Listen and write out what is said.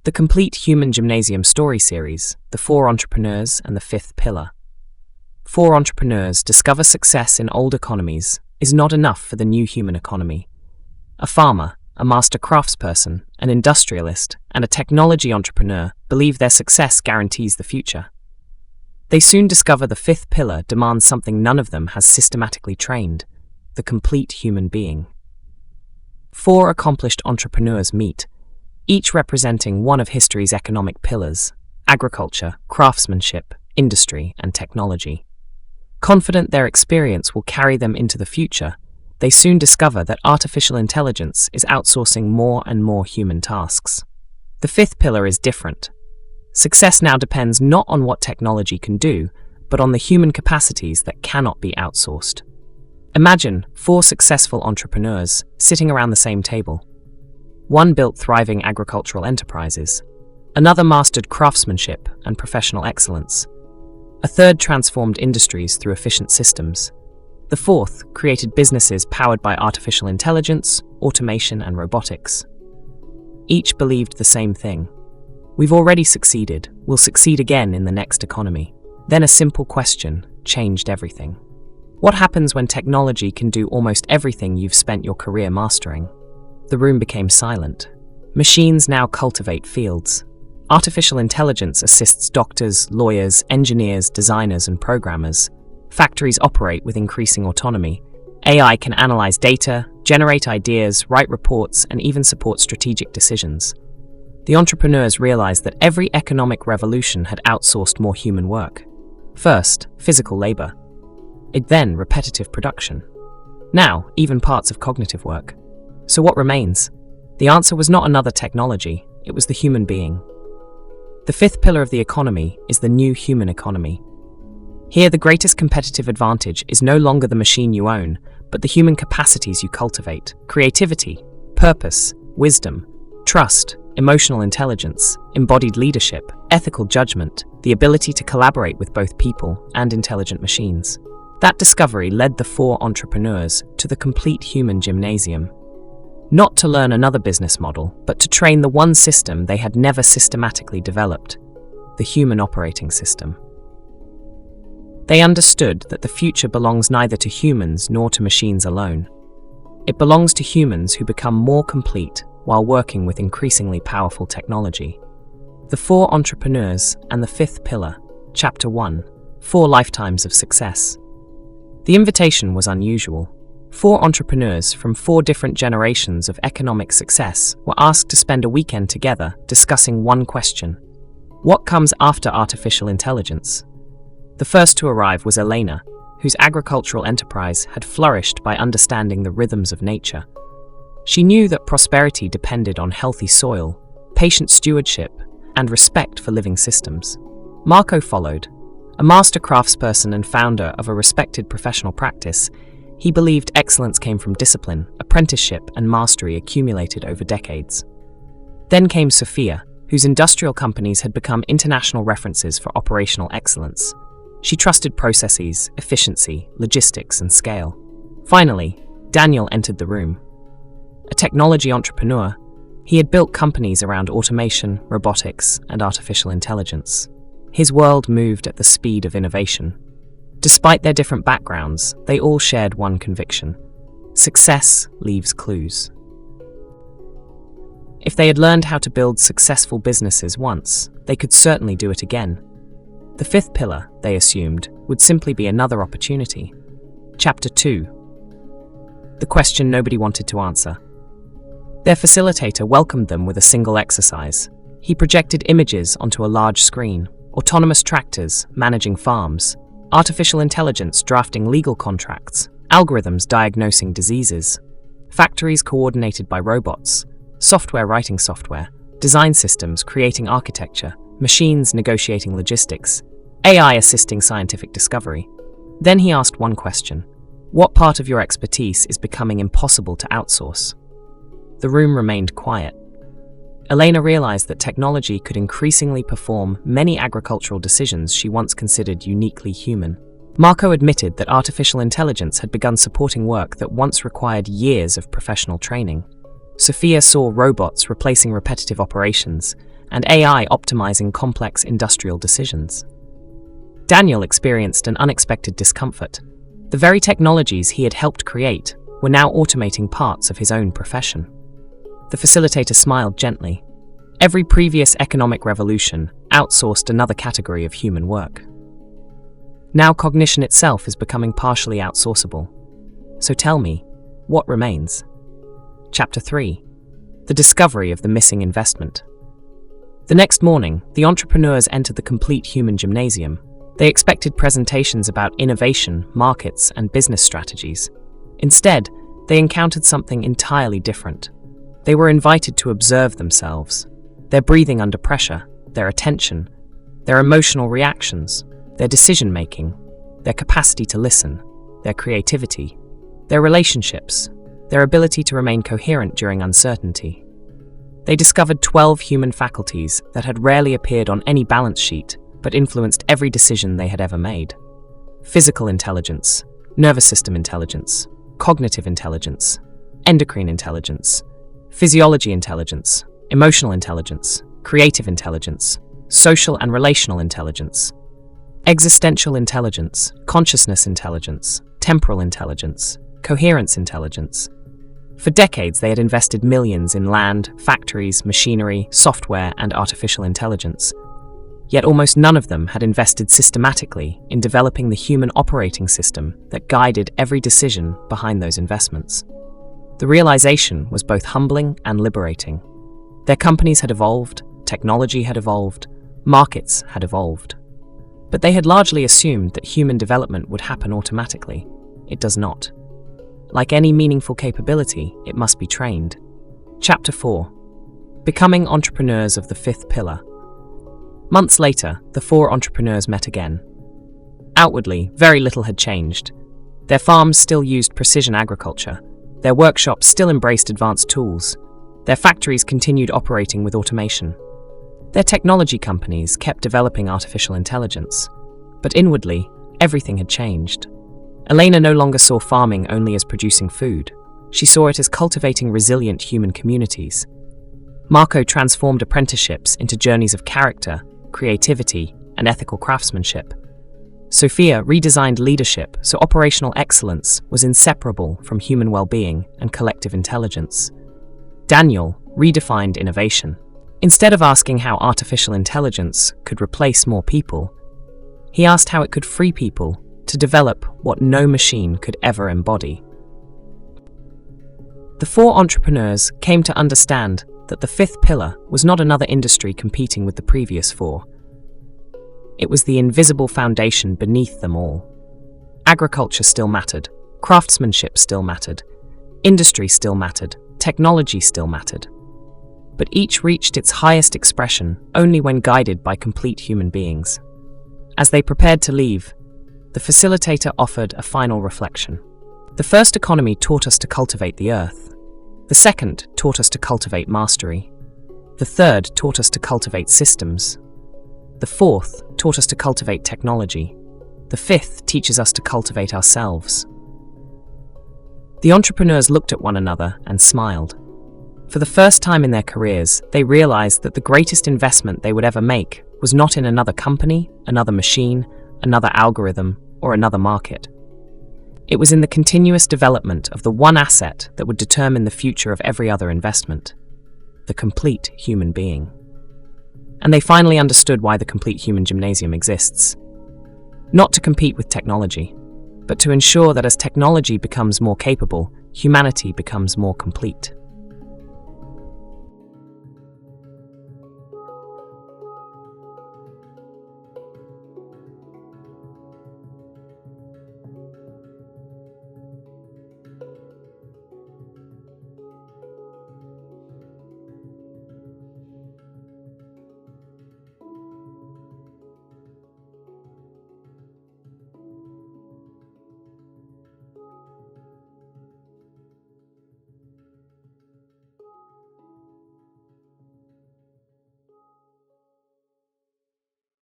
The Complete Human Gymnasium story series, The Four Entrepreneurs and the Fifth Pillar. Four entrepreneurs discover success in old economies is not enough for the new human economy. A farmer, a master craftsperson, an industrialist, and a technology entrepreneur believe their success guarantees the future. They soon discover the fifth pillar demands something none of them has systematically trained: the complete human being. Four accomplished entrepreneurs meet, each representing one of history's economic pillars: agriculture, craftsmanship, industry, and technology. Confident their experience will carry them into the future, they soon discover that artificial intelligence is outsourcing more and more human tasks. The fifth pillar is different. Success now depends not on what technology can do, but on the human capacities that cannot be outsourced. Imagine four successful entrepreneurs sitting around the same table. One built thriving agricultural enterprises. Another mastered craftsmanship and professional excellence. A third transformed industries through efficient systems. The fourth created businesses powered by artificial intelligence, automation, and robotics. Each believed the same thing: we've already succeeded, we'll succeed again in the next economy. Then a simple question changed everything. What happens when technology can do almost everything you've spent your career mastering? The room became silent. Machines now cultivate fields. Artificial intelligence assists doctors, lawyers, engineers, designers, and programmers. Factories operate with increasing autonomy. AI can analyze data, generate ideas, write reports, and even support strategic decisions. The entrepreneurs realized that every economic revolution had outsourced more human work. First, physical labor. Then, repetitive production. Now, even parts of cognitive work. So what remains? The answer was not another technology, it was the human being. The fifth pillar of the economy is the new human economy. Here, the greatest competitive advantage is no longer the machine you own, but the human capacities you cultivate: creativity, purpose, wisdom, trust, emotional intelligence, embodied leadership, ethical judgment, the ability to collaborate with both people and intelligent machines. That discovery led the four entrepreneurs to the Complete Human Gymnasium. Not to learn another business model, but to train the one system they had never systematically developed: the human operating system. They understood that the future belongs neither to humans nor to machines alone. It belongs to humans who become more complete while working with increasingly powerful technology. The Four Entrepreneurs and the Fifth Pillar, Chapter 1, 4 Lifetimes of Success. The invitation was unusual. Four entrepreneurs from four different generations of economic success were asked to spend a weekend together discussing one question: what comes after artificial intelligence? The first to arrive was Elena, whose agricultural enterprise had flourished by understanding the rhythms of nature. She knew that prosperity depended on healthy soil, patient stewardship, and respect for living systems. Marco followed. A master craftsperson and founder of a respected professional practice, he believed excellence came from discipline, apprenticeship, and mastery accumulated over decades. Then came Sophia, whose industrial companies had become international references for operational excellence. She trusted processes, efficiency, logistics, and scale. Finally, Daniel entered the room. A technology entrepreneur, he had built companies around automation, robotics, and artificial intelligence. His world moved at the speed of innovation. Despite their different backgrounds, they all shared one conviction: success leaves clues. If they had learned how to build successful businesses once, they could certainly do it again. The fifth pillar, they assumed, would simply be another opportunity. Chapter 2. The question nobody wanted to answer. Their facilitator welcomed them with a single exercise. He projected images onto a large screen: autonomous tractors managing farms, artificial intelligence drafting legal contracts, algorithms diagnosing diseases, factories coordinated by robots, software writing software, design systems creating architecture, machines negotiating logistics, AI assisting scientific discovery. Then he asked one question: what part of your expertise is becoming impossible to outsource? The room remained quiet. Elena realized that technology could increasingly perform many agricultural decisions she once considered uniquely human. Marco admitted that artificial intelligence had begun supporting work that once required years of professional training. Sophia saw robots replacing repetitive operations, and AI optimizing complex industrial decisions. Daniel experienced an unexpected discomfort. The very technologies he had helped create were now automating parts of his own profession. The facilitator smiled gently. Every previous economic revolution outsourced another category of human work. Now cognition itself is becoming partially outsourceable. So tell me, what remains? Chapter 3. The discovery of the missing investment. The next morning, the entrepreneurs entered the Complete Human Gymnasium. They expected presentations about innovation, markets, and business strategies. Instead, they encountered something entirely different. They were invited to observe themselves, their breathing under pressure, their attention, their emotional reactions, their decision-making, their capacity to listen, their creativity, their relationships, their ability to remain coherent during uncertainty. They discovered 12 human faculties that had rarely appeared on any balance sheet, but influenced every decision they had ever made. Physical intelligence, nervous system intelligence, cognitive intelligence, endocrine intelligence, physiology intelligence, emotional intelligence, creative intelligence, social and relational intelligence, existential intelligence, consciousness intelligence, temporal intelligence, coherence intelligence. For decades, they had invested millions in land, factories, machinery, software, and artificial intelligence. Yet almost none of them had invested systematically in developing the human operating system that guided every decision behind those investments. The realization was both humbling and liberating. Their companies had evolved, technology had evolved, markets had evolved. But they had largely assumed that human development would happen automatically. It does not. Like any meaningful capability, it must be trained. Chapter 4. Becoming entrepreneurs of the fifth pillar. Months later, the four entrepreneurs met again. Outwardly, very little had changed. Their farms still used precision agriculture. Their workshops still embraced advanced tools. Their factories continued operating with automation. Their technology companies kept developing artificial intelligence. But inwardly, everything had changed. Elena no longer saw farming only as producing food. She saw it as cultivating resilient human communities. Marco transformed apprenticeships into journeys of character, creativity, and ethical craftsmanship. Sophia redesigned leadership so operational excellence was inseparable from human well-being and collective intelligence. Daniel redefined innovation. Instead of asking how artificial intelligence could replace more people, he asked how it could free people to develop what no machine could ever embody. The four entrepreneurs came to understand that the fifth pillar was not another industry competing with the previous four. It was the invisible foundation beneath them all. Agriculture still mattered, craftsmanship still mattered, industry still mattered, technology still mattered. But each reached its highest expression only when guided by complete human beings. As they prepared to leave, the facilitator offered a final reflection. The first economy taught us to cultivate the earth. The second taught us to cultivate mastery. The third taught us to cultivate systems. The fourth taught us to cultivate technology. The fifth teaches us to cultivate ourselves. The entrepreneurs looked at one another and smiled. For the first time in their careers, they realized that the greatest investment they would ever make was not in another company, another machine, another algorithm, or another market. It was in the continuous development of the one asset that would determine the future of every other investment: the complete human being. And they finally understood why the Complete Human Gymnasium exists. Not to compete with technology, but to ensure that as technology becomes more capable, humanity becomes more complete.